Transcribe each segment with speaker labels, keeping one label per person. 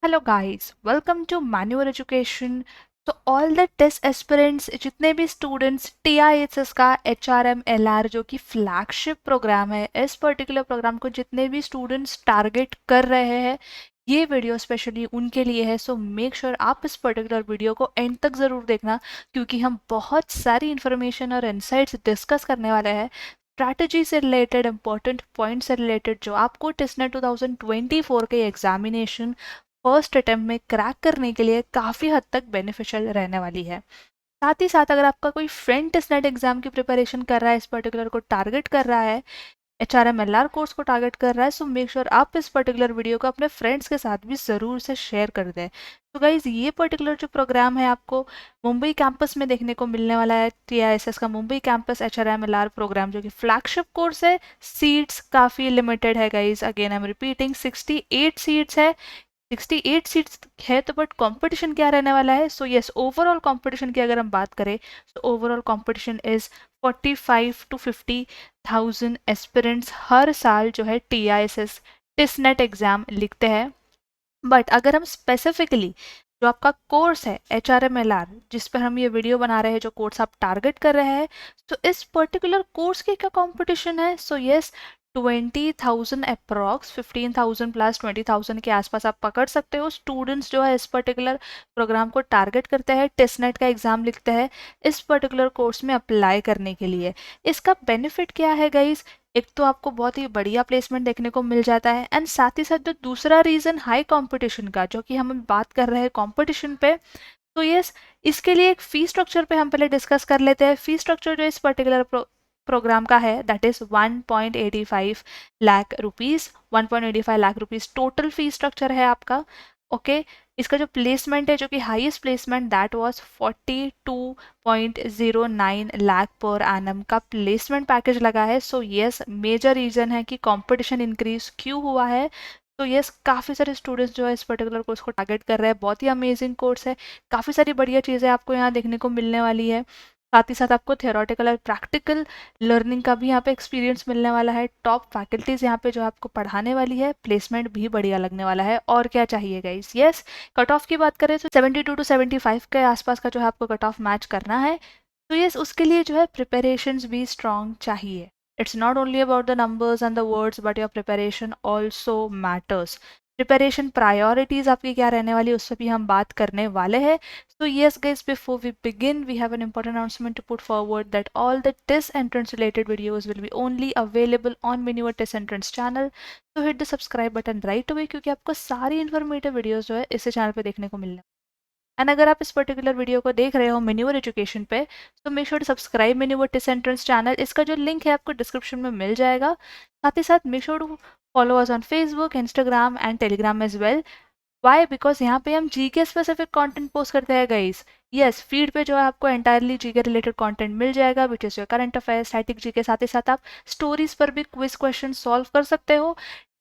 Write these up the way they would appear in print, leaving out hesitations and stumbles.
Speaker 1: Hello guys, welcome to manual education. तो all the test aspirants, जितने भी students TISS का एचआरएम एलआर जो कि फ्लैगशिप प्रोग्राम है, इस पर्टिकुलर प्रोग्राम को जितने भी स्टूडेंट्स टारगेट कर रहे हैं, ये वीडियो स्पेशली उनके लिए है। सो मेक श्योर आप इस पर्टिकुलर वीडियो को एंड तक ज़रूर देखना, क्योंकि हम बहुत सारी इन्फॉर्मेशन और इनसाइट्स डिस्कस करने वाले हैं स्ट्रैटेजी से रिलेटेड, इंपॉर्टेंट पॉइंट से रिलेटेड, जो आपको टेस्टनेट 2024 के एग्जामिनेशन फर्स्ट अटेम्प्ट में क्रैक करने के लिए काफ़ी हद तक बेनिफिशियल रहने वाली है। साथ ही साथ अगर आपका कोई फ्रेंड टेस्टनेट एग्जाम की प्रिपरेशन कर रहा है, इस पर्टिकुलर को टारगेट कर रहा है, HRMLR कोर्स को टारगेट कर रहा है, सो मेक श्योर आप इस पर्टिकुलर वीडियो को अपने फ्रेंड्स के साथ भी ज़रूर से शेयर कर दें। तो गाइज, ये पर्टिकुलर जो प्रोग्राम है आपको मुंबई कैंपस में देखने को मिलने वाला है। TISS का मुंबई कैंपस HRMLR प्रोग्राम जो कि फ्लैगशिप कोर्स है। सीट्स काफ़ी लिमिटेड है guys, again I am repeating, 68 seats है। 68 सीट्स है तो बट कंपटीशन क्या रहने वाला है? सो यस, ओवरऑल कंपटीशन की अगर हम बात करें तो overall competition is 45 to 50,000 aspirants हर साल जो है TISS टिसनेट एग्जाम लिखते हैं। बट अगर हम स्पेसिफिकली जो आपका कोर्स है HRMLR, जिस पर हम ये वीडियो बना रहे हैं, जो कोर्स आप टारगेट कर रहे हैं, तो इस पर्टिकुलर कोर्स की क्या कंपटीशन है? सो यस, 20,000 अप्रॉक्स, 15,000 प्लस 20,000 के आसपास आप पकड़ सकते हो। स्टूडेंट्स जो है इस पर्टिकुलर प्रोग्राम को टारगेट करते हैं, टेस्टनेट का एग्जाम लिखते हैं इस पर्टिकुलर कोर्स में अप्लाई करने के लिए। इसका बेनिफिट क्या है गाइज? एक तो आपको बहुत ही बढ़िया प्लेसमेंट देखने को मिल जाता है, एंड साथ ही साथ जो दूसरा रीज़न हाई कंपटीशन का, जो कि हम बात कर रहे हैं कंपटीशन पे, तो यस, इसके लिए एक फ़ी स्ट्रक्चर पे हम पहले डिस्कस कर लेते हैं। फ़ी स्ट्रक्चर जो इस पर्टिकुलर प्रोग्राम का है, that is 1.85 lakh rupees. 1.85 lakh rupees total fee structure है आपका। ओके, इसका जो प्लेसमेंट है, जो कि highest placement, that was 42.09 lakh per annum का प्लेसमेंट पैकेज लगा है। सो यस, मेजर रीज़न है कि कंपटीशन इंक्रीज क्यों हुआ है। तो यस, काफ़ी सारे स्टूडेंट्स जो है इस पर्टिकुलर कोर्स को टारगेट कर रहे हैं। बहुत ही अमेजिंग कोर्स है, काफ़ी सारी बढ़िया चीज़ें आपको यहाँ देखने को मिलने वाली है। साथ ही साथ आपको थियोरेटिकल और प्रैक्टिकल लर्निंग का भी यहाँ पे एक्सपीरियंस मिलने वाला है। टॉप फैकल्टीज यहाँ पे जो आपको पढ़ाने वाली है, प्लेसमेंट भी बढ़िया लगने वाला है। और क्या चाहिए गाइस? यस, कट ऑफ की बात करें तो 72 to 75 के आसपास का जो है आपको कट ऑफ मैच करना है। तो यस, उसके लिए जो है प्रिपरेशंस भी स्ट्रॉन्ग चाहिए। It's not only about the numbers and the words, but your preparation also matters. Preparation priorities आपकी क्या रहने वाली है, उससे भी हम बात करने वाले हैं। So yes guys, before we begin, we have an important announcement to put forward, that all the test entrance related videos will be only available on Miniver Test Entrance channel. So hit the subscribe button right away, क्योंकि आपको सारी informative videos जो है इस channel पे देखने को मिलने। एंड अगर आप इस पर्टिकुलर वीडियो को देख रहे हो मिन्यूवर एजुकेशन पे, तो मेक श्योर टू सब्सक्राइब मिन्यूवर टेस्ट एंट्रेंस चैनल। इसका जो लिंक है आपको डिस्क्रिप्शन में मिल जाएगा। साथ ही साथ make sure to follow us on Facebook, Instagram and Telegram as well. Why? Because यहाँ पे हम जीके स्पेसिफिक कंटेंट पोस्ट करते हैं गाइस। यस, फीड पे जो है आपको एंटायरली जीके रिलेटेड कंटेंट मिल जाएगा, which is your current affair, static GK. साथ ही साथ आप स्टोरीज पर भी क्विज क्वेश्चन सॉल्व कर सकते हो।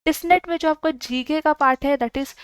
Speaker 1: टिसनेट में जो आपका जीके का पार्ट है, दैट इज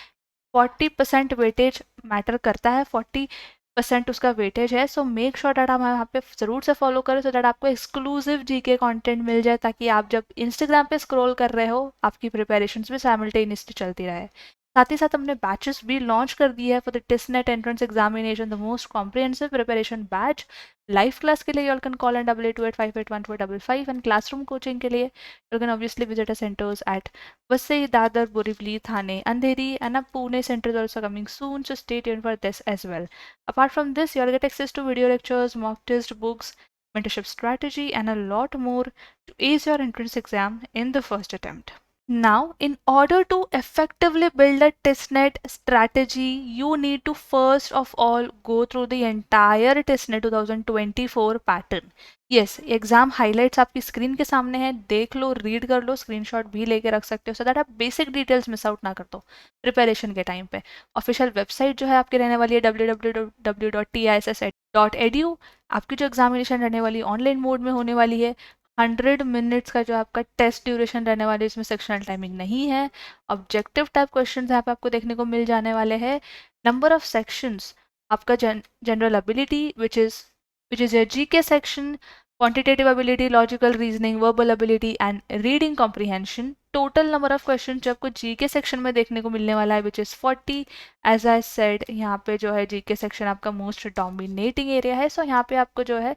Speaker 1: 40% वेटेज मैटर करता है, 40% उसका वेटेज है। सो मेक श्योर दैट आप यहाँ पे ज़रूर से फॉलो करें, सो दैट आपको एक्सक्लूसिव जीके कंटेंट मिल जाए, ताकि आप जब इंस्टाग्राम पे स्क्रॉल कर रहे हो, आपकी प्रिपरेशंस भी साइमल्टेनियसली चलती रहे। साथ ही साथ हमने बैचेस भी लॉन्च कर दिए है for the TISSNET entrance examination, the most comprehensive preparation batch. Live class के लिए you can call and 8828581455, and classroom coaching के लिए you can obviously visit a centres at Vasai, Dadar, Borivali, Thane, Andheri, and a Pune center is also coming soon, so stay tuned for this as well. Apart from this, you'll get access to video lectures, mock test, books, mentorship strategy, and a lot more to ace your entrance exam in the first attempt. Now, in order to effectively build a testnet strategy, you need to first of all go through the entire testnet 2024 pattern. Yes, exam highlights आपकी screen के सामने है, देख लो, read कर लो, screenshot भी लेके रख सकते हो, सो दैट आप बेसिक डिटेल्स मिस आउट ना कर दो प्रिपरेशन के टाइम पे। ऑफिशियल वेबसाइट जो है आपकी रहने वाली है www.tiss.edu। आपकी जो एग्जामिनेशन रहने वाली ऑनलाइन मोड में होने वाली है। 100 मिनट्स का जो आपका टेस्ट ड्यूरेशन रहने वाली है, इसमें सेक्शनल टाइमिंग नहीं है। ऑब्जेक्टिव टाइप क्वेश्चन यहाँ पे आपको देखने को मिल जाने वाले हैं। नंबर ऑफ सेक्शंस, आपका general ability which is your GK section, quantitative ability, logical reasoning, verbal ability and reading comprehension. Total number of question जो आपको जीके सेक्शन में देखने को मिलने वाला है which is 40। As I said, यहाँ पे जो है जीके सेक्शन आपका मोस्ट डोमिनेटिंग एरिया है, सो यहाँ पे आपको जो है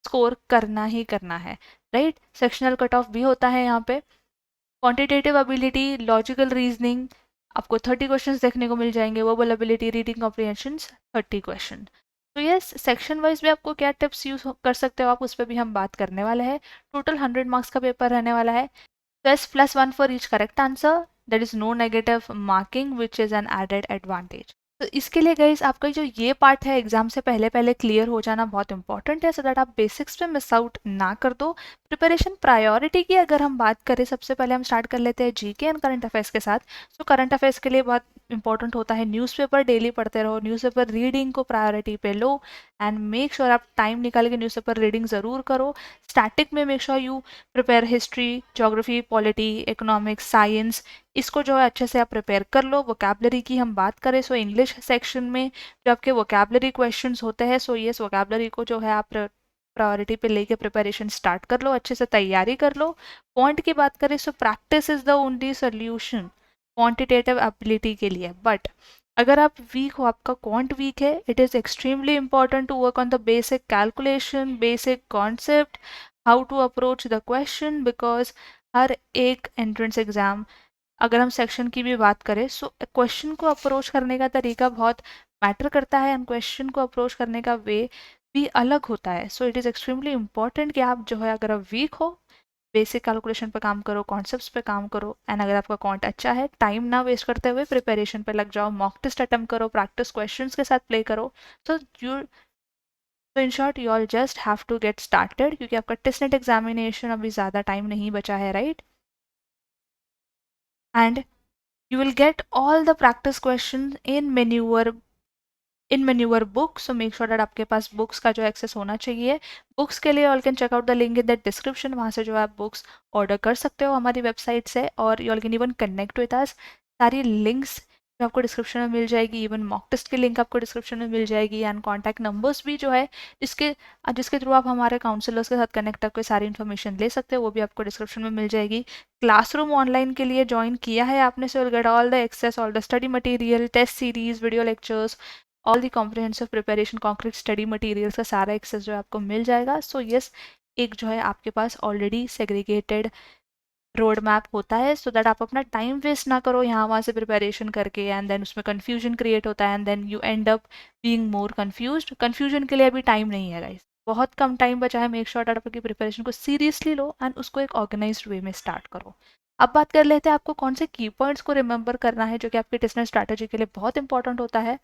Speaker 1: स्कोर करना ही करना है, राइट। सेक्शनल कट ऑफ भी होता है यहाँ पे। क्वांटिटेटिव एबिलिटी, लॉजिकल रीजनिंग आपको 30 क्वेश्चंस देखने को मिल जाएंगे, verbal ability, reading comprehension 30 question. तो यस, सेक्शन वाइज भी आपको क्या टिप्स यूज कर सकते हो आप, उस पर भी हम बात करने वाले हैं। टोटल 100 मार्क्स का पेपर रहने वाला है। Yes, +1 for each correct answer. There is no negative marking, which is an added advantage. तो इसके लिए गाइज आपका जो ये पार्ट है एग्जाम से पहले पहले क्लियर हो जाना बहुत इंपॉर्टेंट है, सो दैट आप बेसिक्स पे मिस आउट ना कर दो। प्रिपरेशन प्रायोरिटी की अगर हम बात करें, सबसे पहले हम स्टार्ट कर लेते हैं जीके एंड करंट अफेयर्स के साथ। सो करंट अफेयर्स के लिए बहुत इंपॉर्टेंट होता है न्यूज़पेपर, डेली पढ़ते रहो, न्यूज़पेपर रीडिंग को प्रायोरिटी पे लो एंड मेक श्योर आप टाइम निकाल के न्यूज़पेपर रीडिंग ज़रूर करो। स्टैटिक में make sure you prepare history, geography, polity, economics, science, इसको जो है अच्छे से आप प्रिपेयर कर लो। वोकैबलरी की हम बात करें, सो इंग्लिश सेक्शन में जो आपके वोकैबलरी क्वेश्चंस होते हैं, सो यस वोकैबलरी को जो है आप प्रायोरिटी पे लेके प्रिपरेशन स्टार्ट कर लो, अच्छे से तैयारी कर लो। क्वांट की बात करें, so practice is the only solution quantitative ability के लिए। बट अगर आप वीक हो, आपका क्वांट वीक है, it is extremely important to work on the basic calculation, basic concept, how to approach the question, because हर एक एंट्रेंस एग्जाम, अगर हम सेक्शन की भी बात करें, सो क्वेश्चन को अप्रोच करने का तरीका बहुत मैटर करता है एंड क्वेश्चन को अप्रोच करने का वे भी अलग होता है। So it is extremely important कि आप जो है, अगर आप वीक हो, बेसिक कैलकुलेशन पे काम करो, कॉन्सेप्ट्स पे काम करो एंड अगर आपका कॉन्ट अच्छा है, टाइम ना वेस्ट करते हुए प्रिपरेशन पे लग जाओ, मॉक टेस्ट अटेम्प्ट करो, प्रैक्टिस क्वेश्चंस के साथ प्ले करो। सो यू तो in short you all just have to get started, क्योंकि आपका टेस्ट नेट एग्जामिनेशन अभी ज़्यादा टाइम नहीं बचा है, right. And you will get all the practice questions in manure book, so make sure that आपके पास books का जो एक्सेस होना चाहिए। बुक्स के लिए all can check out the link in the description, वहाँ से जो आप बुक्स ऑर्डर कर सकते हो हमारी वेबसाइट से, और you all can even connect with us. सारी लिंक्स जो आपको डिस्क्रिप्शन में मिल जाएगी, इवन मॉक टेस्ट की लिंक आपको डिस्क्रिप्शन में मिल जाएगी एंड कॉन्टैक्ट नंबर्स भी जो है जिसके जिसके थ्रू आप हमारे काउंसलर्स के साथ कनेक्ट करके सारी इन्फॉर्मेशन ले सकते हो, वो भी आपको डिस्क्रिप्शन में मिल जाएगी। क्लासरूम ऑनलाइन के लिए ज्वाइन किया है आपने, so will get all the access, all the study material, test series, video lectures, all the comprehensive preparation, concrete study materials का सारा एक्सेस जो है आपको मिल जाएगा। सो यस, एक जो है आपके पास ऑलरेडी सेग्रीगेटेड रोड मैप होता है, सो दैट आप अपना टाइम वेस्ट ना करो यहाँ वहाँ से प्रिपरेशन करके एंड देन उसमें कन्फ्यूजन क्रिएट होता है and then you end up being more confused. Confusion के लिए अभी टाइम नहीं है गाइस, बहुत कम टाइम बचा है। मेक श्योर आप अपनी प्रिपरेशन को सीरियसली लो एंड उसको एक ऑर्गेनाइज्ड वे में स्टार्ट करो। अब बात कर लेते हैं आपको कौन से की पॉइंट्स को रिमेंबर करना है, जो कि आपके टेस्ट स्ट्रैटेजी के लिए बहुत इंपॉर्टेंट होता है।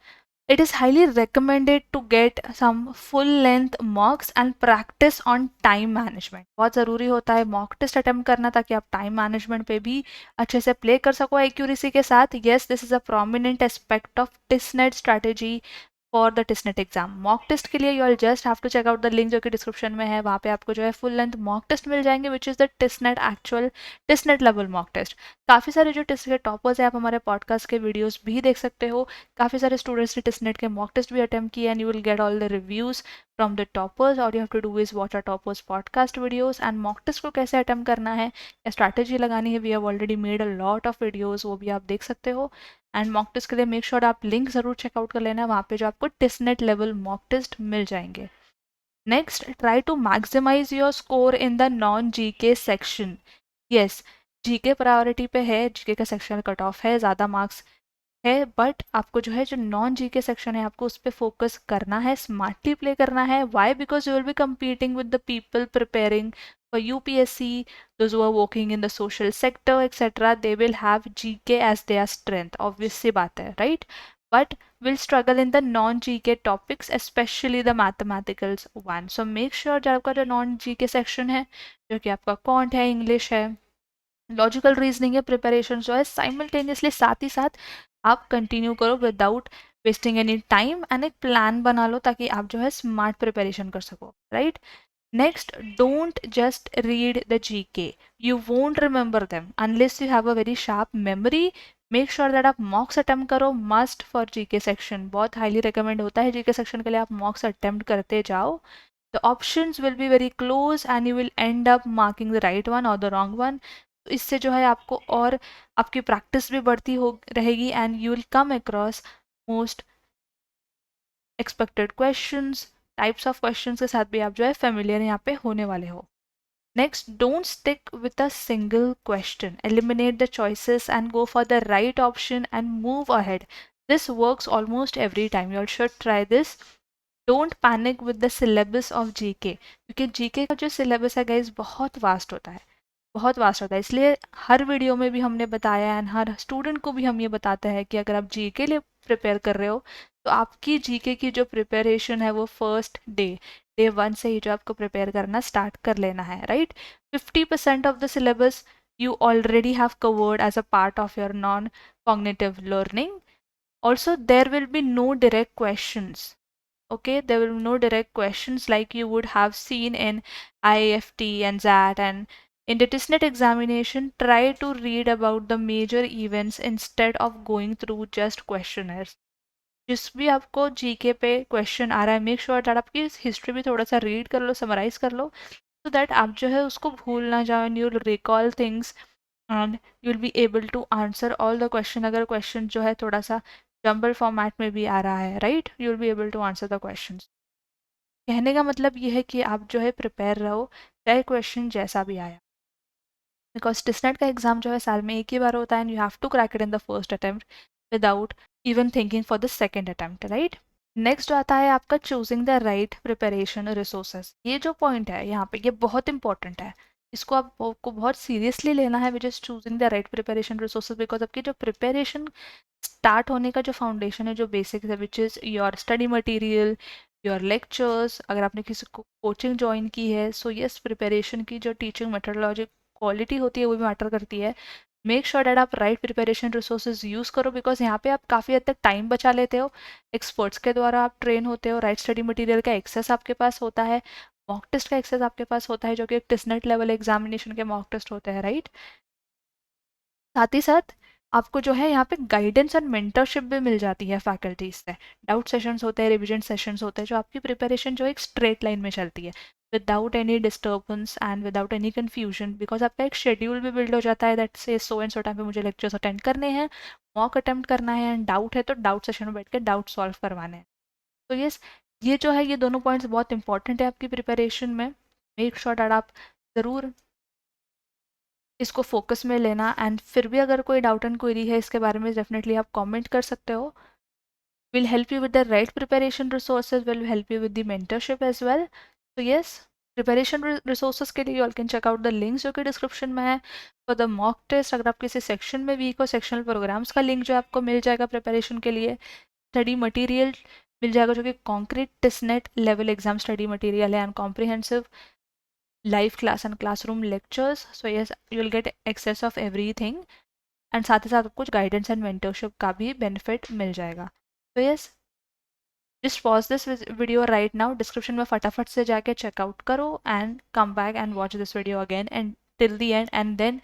Speaker 1: It is highly recommended to get some full length mocks and practice on time management. बहुत ज़रूरी होता है मॉक टेस्ट अटेम्प्ट करना, ताकि आप टाइम मैनेजमेंट पे भी अच्छे से प्ले कर सको एक्यूरेसी के साथ। Yes, this is a prominent aspect of TISNET strategy for the TISSNET exam. Mock test के लिए you all just have to check out the link जो कि डिस्क्रिप्शन में है, वहाँ पे आपको जो है फुल लेंथ मॉक टेस्ट मिल जाएंगे, which is the TISSNET actual TISSNET level mock test. काफ़ी सारे जो टिस्ट के टॉपर्स हैं, आप हमारे पॉडकास्ट के वीडियोस भी देख सकते हो। काफ़ी सारे स्टूडेंट्स ने टिस्नेट के मॉक टेस्ट भी अटेम्प्ट किए and you will get all the reviews from the toppers. All you have to do is watch our toppers podcast videos and mock test को कैसे अटेम्प्ट करना है या स्ट्रैटेजी लगानी है, we have already made a lot of videos, वो भी आप देख सकते हो। एंड मॉक टेस्ट के लिए मेक श्योर आप लिंक ज़रूर चेकआउट कर लेना, वहाँ पे जो आपको टिस्नेट लेवल मॉक टेस्ट मिल जाएंगे। Next, try to maximise your score in the non GK section. Yes, GK priority पे है, जीके का सेक्शन कट ऑफ है, ज़्यादा मार्क्स है, बट आपको जो है जो नॉन जीके सेक्शन है आपको उस पर फोकस करना है, स्मार्टली प्ले करना है। Why? Because you will be competing with the people preparing for UPSC, those who are working in the social sector etc, they will have GK as their strength, obvious सी बात है, right? But will struggle in the non GK topics, especially the mathematicals one. So make sure जो आपका जो non GK section है, जो कि आपका quant है, इंग्लिश है, लॉजिकल रीजनिंग है, प्रिपरेशन जो है साइमल्टेनियसली साथ ही साथ आप कंटिन्यू करो without wasting any time and एक प्लान बना लो, ताकि आप जो है स्मार्ट प्रिपरेशन कर सको, right. Next, don't just read the GK, you won't remember them unless you have a very sharp memory. Make sure that आप मॉक्स अटेम्प्ट करो, मस्ट फॉर जीके सेक्शन, बहुत हाईली रिकमेंड होता है जीके सेक्शन के लिए आप मॉक्स अटेम्प्ट करते जाओ। The options will be very close and you will end up marking the right one or the wrong one. तो इससे जो है आपको और आपकी प्रैक्टिस भी बढ़ती हो रहेगी and you will come across most expected questions, types of questions के साथ भी आप जो है फेमिलियर यहाँ पे होने वाले हो. Next, don't stick with a single question. Eliminate the choices and go for the right option and move ahead. This works almost every time. You all should try this. Don't panic with the syllabus of GK. क्योंकि GK का जो syllabus है guys बहुत vast होता है, बहुत vast होता है. इसलिए हर वीडियो में भी हमने बताया एंड हर स्टूडेंट को भी हम ये बताते हैं कि अगर आप जीके लिए प्रिपेयर कर रहे हो तो आपकी जीके की जो प्रिपरेशन है वो फर्स्ट डे वन से ही जो आपको प्रिपेयर करना स्टार्ट कर लेना है, right. 50% of the syllabus you already have covered as a part of your non-cognitive learning. Also, there will be no direct questions. Okay, there will be no direct questions like you would have seen in IIFT and XAT. And in the TISNET examination, try to read about the major events instead of going through just questionnaires. जिस भी आपको GK पे question आ रहा है make sure that आपकी history भी थोड़ा सा रीड कर लो, समराइज कर लो, सो दैट आप जो है उसको भूल ना जाओ and you will recall things and you will be able to answer all the question. अगर क्वेश्चन जो है थोड़ा सा जंबल फॉर्मेट में भी आ रहा है, right, you will be able to answer the question. कहने का मतलब ये है कि आप जो है प्रिपेयर रहो चाहे क्वेश्चन जैसा भी आया, बिकॉज टिसनेट का एग्जाम जो है साल में एक ही बार होता है and you have to crack it in the first attempt without even thinking for the second attempt, right. Next जो आता है आपका choosing the right preparation resources. ये जो पॉइंट है यहाँ पे ये बहुत इंपॉर्टेंट है, इसको आपको बहुत सीरियसली लेना है which is choosing the right preparation resources. Because आपकी जो प्रिपरेशन स्टार्ट होने का जो फाउंडेशन है, जो बेसिक्स है, which is your study material, your lectures. अगर आपने किसी को कोचिंग ज्वाइन की है सो यस प्रिपरेशन की जो टीचिंग मेथोडोलॉजी क्वालिटी होती है वो भी मैटर करती है. मेक श्योर डैट आप राइट प्रिपरेशन रिसोर्सेज यूज़ करो बिकॉज यहाँ पे आप काफ़ी हद तक टाइम बचा लेते हो, एक्सपर्ट्स के द्वारा आप ट्रेन होते हो, राइट स्टडी मटेरियल का एक्सेस आपके पास होता है, मॉक टेस्ट का एक्सेस आपके पास होता है जो कि एक टिसनेट लेवल एग्जामिनेशन के मॉक टेस्ट होते हैं, राइट. साथ ही साथ आपको जो है यहाँ पे गाइडेंस एंड मेंटरशिप भी मिल जाती है फैकल्टीज से. डाउट सेशंस होते हैं, रिविजन सेशंस होते हैं, जो आपकी प्रिपरेशन जो एक स्ट्रेट लाइन में चलती है without any disturbance and without any confusion. Because आपका एक शेड्यूल भी बिल्ड हो जाता है दैट से सो एंड सो टाइम पे मुझे लेक्चर्स अटेंड करने हैं, मॉक अटेम्प्ट करना है एंड डाउट है तो डाउट सेशन में बैठ के डाउट सॉल्व करवाने हैं. तो यस, ये जो है ये दोनों पॉइंट्स बहुत इंपॉर्टेंट है आपकी प्रिपरेशन में. मेक श्योर दैट आप ज़रूर इसको फोकस में लेना एंड फिर भी अगर कोई डाउट एंड क्वेरी है इसके बारे में डेफिनेटली आप कमेंट कर सकते हो. Will help you with the right preparation resources, will help you with the mentorship as well. तो यस, प्रिपरेशन रिसोर्सेज के लिए you all can check out the links जो कि डिस्क्रिप्शन में है. फॉर द मॉक टेस्ट अगर आप किसी सेक्शन में वीक हो, सेक्शनल प्रोग्राम्स का लिंक जो आपको मिल जाएगा प्रिपरेशन के लिए. स्टडी मटीरियल मिल जाएगा जो कि कॉन्क्रीट टिसनेट लेवल एग्जाम स्टडी मटीरियल है and comprehensive live class and classroom lectures. So yes, you will get access of everything and साथ ही साथ कुछ guidance and mentorship का भी benefit मिल जाएगा. So yes, just pause this video right now. Description में फटाफट से जाके check out करो and come back and watch this video again and till the end and then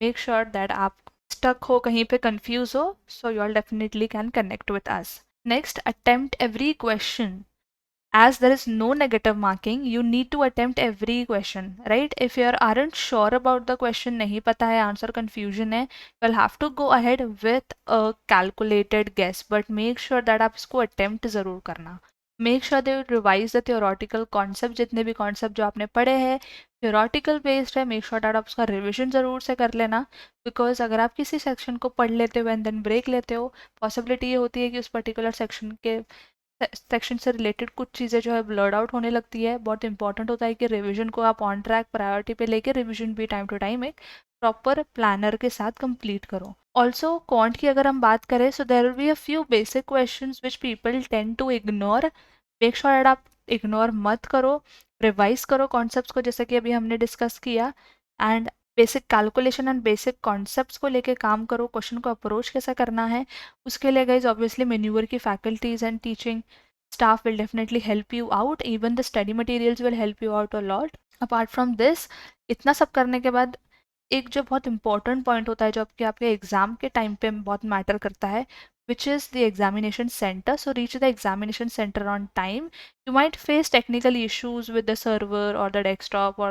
Speaker 1: make sure that आप stuck हो कहीं पे confuse हो, so you all definitely can connect with us. Next, attempt every question. As there is no negative marking, you need to attempt every question, right? If you aren't sure about the question, nahi pata hai, answer confusion hai, you'll have to go ahead with a calculated guess, but make sure that आप इसको attempt ज़रूर करना. Make sure that you revise the theoretical concept, जितने भी concept जो आपने पढ़े हैं theoretical based है, make sure that आप उसका revision ज़रूर से कर लेना. because अगर आप किसी section को पढ़ लेते हो and then break लेते हो, possibility ये होती है कि उस particular section के सेक्शन से रिलेटेड कुछ चीज़ें जो है ब्लर्ड आउट होने लगती है. बहुत इंपॉर्टेंट होता है कि रिवीजन को आप ऑन ट्रैक प्रायोरिटी पे लेके रिवीजन भी टाइम टू टाइम एक प्रॉपर प्लानर के साथ कंप्लीट करो. ऑल्सो क्वांट की अगर हम बात करें so there will be a few basic questions which people tend to ignore. Make sure that आप इग्नोर मत करो, रिवाइज करो कॉन्सेप्ट्स को जैसे कि अभी हमने डिस्कस किया and basic calculation and basic concepts को लेके काम करो. क्वेश्चन को अप्रोच कैसा करना है उसके लिए गाइज ऑब्वियसली मेन्यूअर की faculties and teaching staff will definitely help you out. Even the study materials will help you out a lot. Apart from this, इतना सब करने के बाद एक जो बहुत इंपॉर्टेंट पॉइंट होता है जो आपके आपके एग्जाम के टाइम पे बहुत मैटर करता है, which is the examination center. So reach the examination center on time. You might face technical issues with the server or the desktop or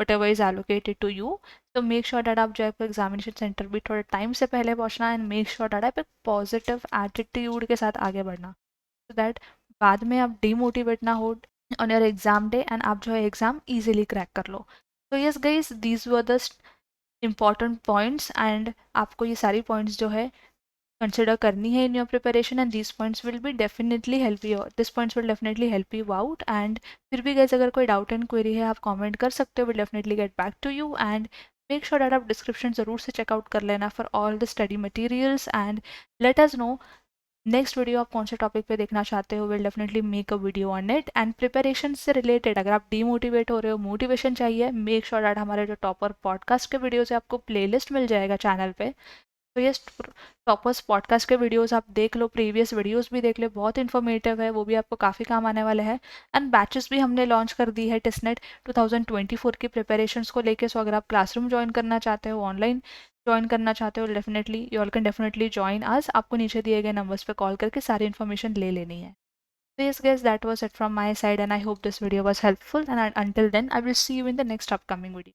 Speaker 1: whatever is allocated to you. So make sure that आप जो है examination centre भी थोड़े time से पहले पहुंचना and make sure that आप एक पॉजिटिव एटीट्यूड के साथ आगे बढ़ना, सो दैट बाद में आप डिमोटिवेट ना हो on your exam day and आप जो है एग्जाम इजीली क्रैक कर लो. तो yes guys, these were the important points and आपको ये सारी पॉइंट्स जो है कंसिडर करनी है in your preparation and this points will be definitely help you, this points will definitely help you out. And फिर भी गाइस अगर कोई डाउट एंड क्वेरी है आप कमेंट कर सकते हो, will definitely get back to you. And make sure that आप डिस्क्रिप्शन ज़रूर से चेकआउट कर लेना for all the study materials and let us know next video आप कौन से टॉपिक पे देखना चाहते हो. Will definitely make a video on it. And preparation से रिलेटेड अगर आप डीमोटिवेट हो रहे हो, मोटिवेशन चाहिए, मेक श्योर दैट हमारे जो टॉपर पॉडकास्ट के वीडियोज़ है आपको प्लेलिस्ट मिल जाएगा चैनल पे. तो ये टॉपर्स पॉडकास्ट के वीडियोस आप देख लो, प्रीवियस वीडियोस भी देख लो, बहुत इन्फॉर्मेटिव है, वो भी आपको काफ़ी काम आने वाले हैं. एंड बैचेस भी हमने लॉन्च कर दी है टिसनेट 2024 की प्रिपरेशंस को लेके. सो अगर आप क्लासरूम ज्वाइन करना चाहते हो, ऑनलाइन ज्वाइन करना चाहते हो, definitely you all can definitely join us. आपको नीचे दिए गए नंबर्स पे कॉल करके सारी इन्फॉर्मेशन ले लेनी है. So yes guys, that was it from my side and I hope this video was helpful, and until then I will see you in the next upcoming video.